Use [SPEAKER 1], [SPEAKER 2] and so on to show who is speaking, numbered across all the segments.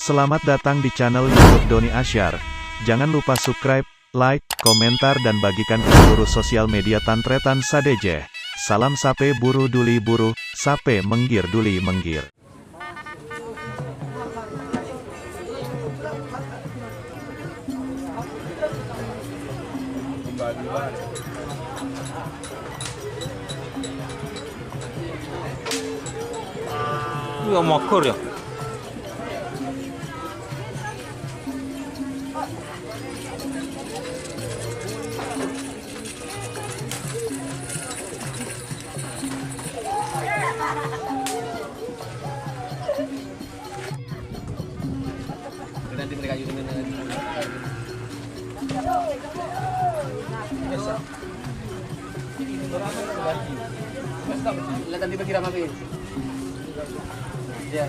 [SPEAKER 1] Selamat datang di channel YouTube Doni Asyar. Jangan lupa subscribe, like, komentar dan bagikan ke seluruh sosial media Tantretan Sadejeh. Salam sape buru duli buru, sape menggir duli menggir.
[SPEAKER 2] Iya makor ya.
[SPEAKER 3] Nanti mereka juga lihat nanti bagi ramai. Ya.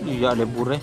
[SPEAKER 2] Iya ada bure.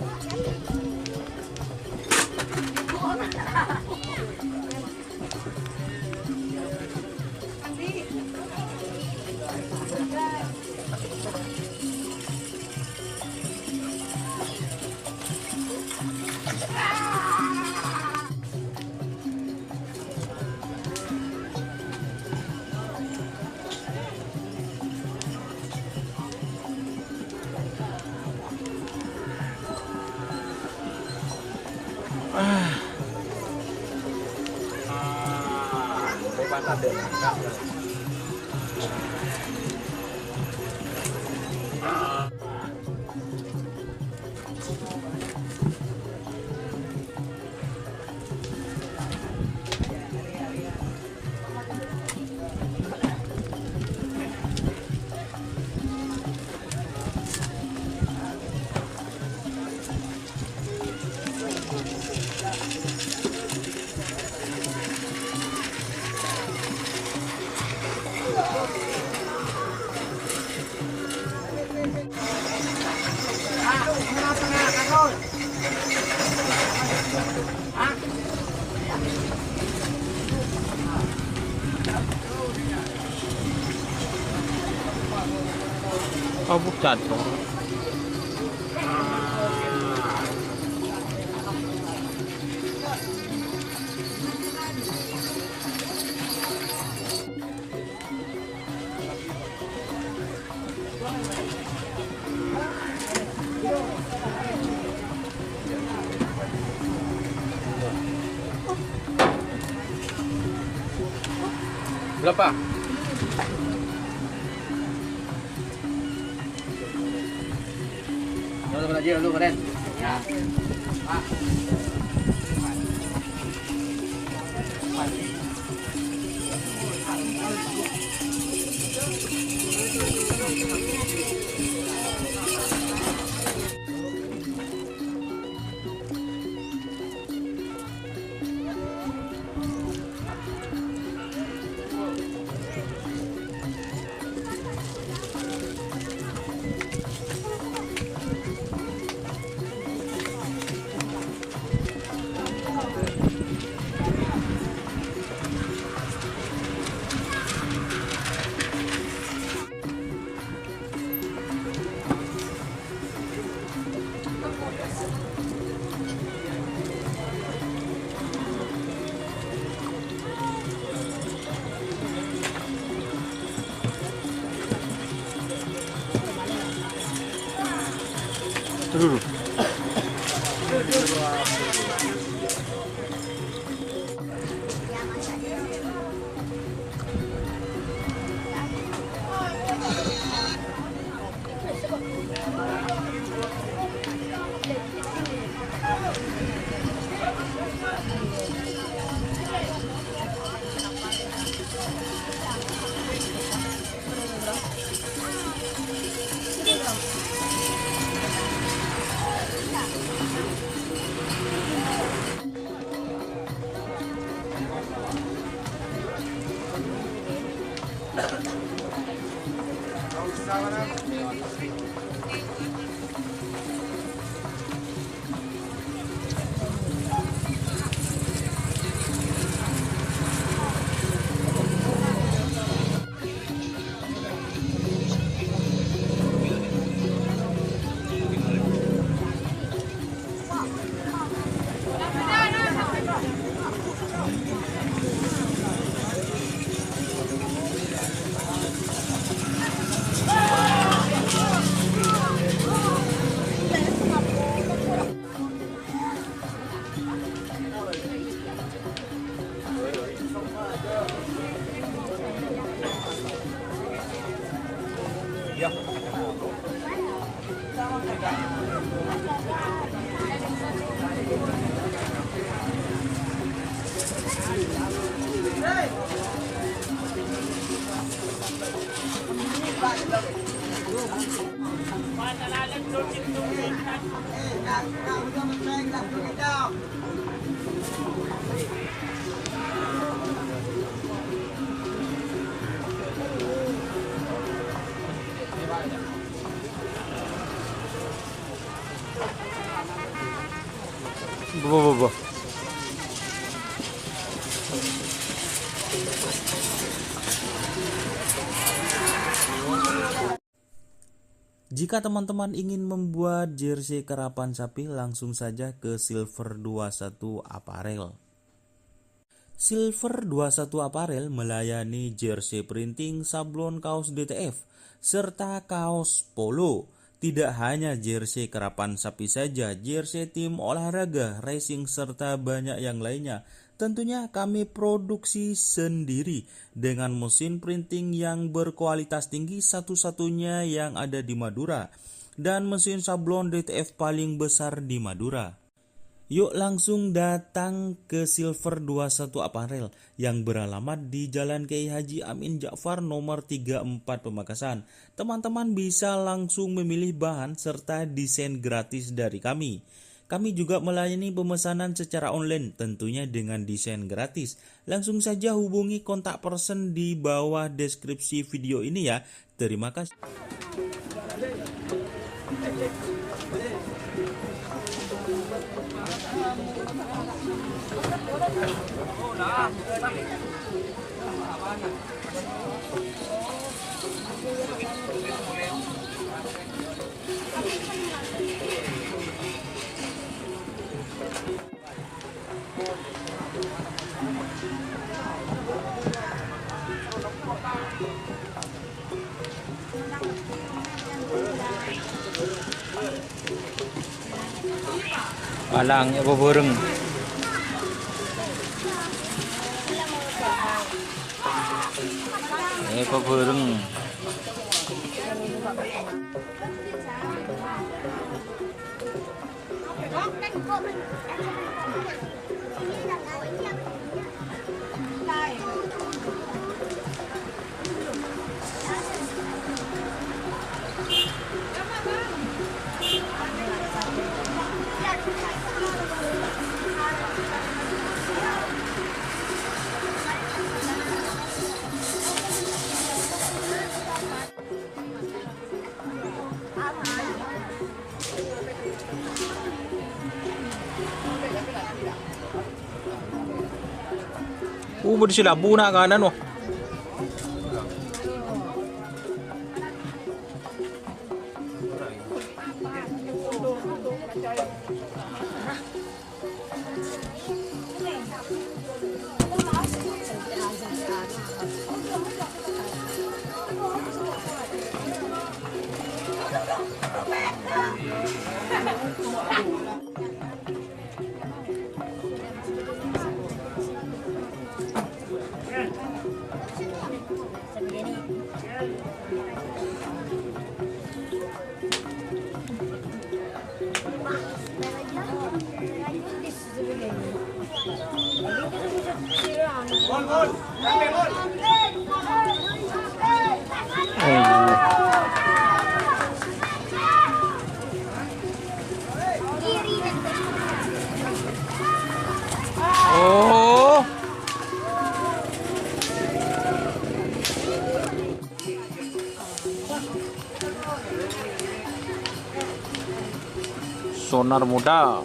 [SPEAKER 2] Oh bukan dong.
[SPEAKER 3] Berapa? Teman aja dulu keren. Ya.
[SPEAKER 2] Dulu. Bo.
[SPEAKER 4] Jika teman-teman ingin membuat jersey karapan sapi, langsung saja ke Silver 21 Apparel. Silver 21 Apparel melayani jersey printing, sablon, kaos DTF, serta kaos polo. Tidak hanya jersey karapan sapi saja, jersey tim olahraga, racing, serta banyak yang lainnya. Tentunya kami produksi sendiri dengan mesin printing yang berkualitas tinggi, satu-satunya yang ada di Madura, dan mesin sablon DTF paling besar di Madura. Yuk langsung datang ke Silver 21 Apparel yang beralamat di Jalan Kiai Haji Amin Ja'far nomor 34 Pamekasan. Teman-teman bisa langsung memilih bahan serta desain gratis dari kami. Kami juga melayani pemesanan secara online, tentunya dengan desain gratis. Langsung saja hubungi kontak person di bawah deskripsi video ini ya. Terima kasih.
[SPEAKER 2] Palangnya bebereng. Bebereng. Bersilabu nak kanan wah. Oh. Sonar muda.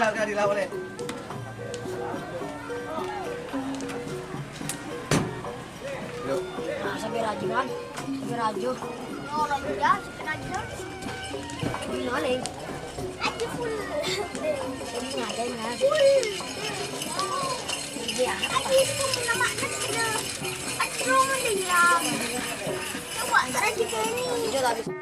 [SPEAKER 3] dilaw boleh.
[SPEAKER 5] Nah, sampai raju kan? Sampai raju. Oh, raju ya, sampai raju. Gimana nih? Aku full. Ini ada ya. Full. Dia. Aku itu nama kecil. Aku mau dia. Coba raju kayak ini. Jujur habis.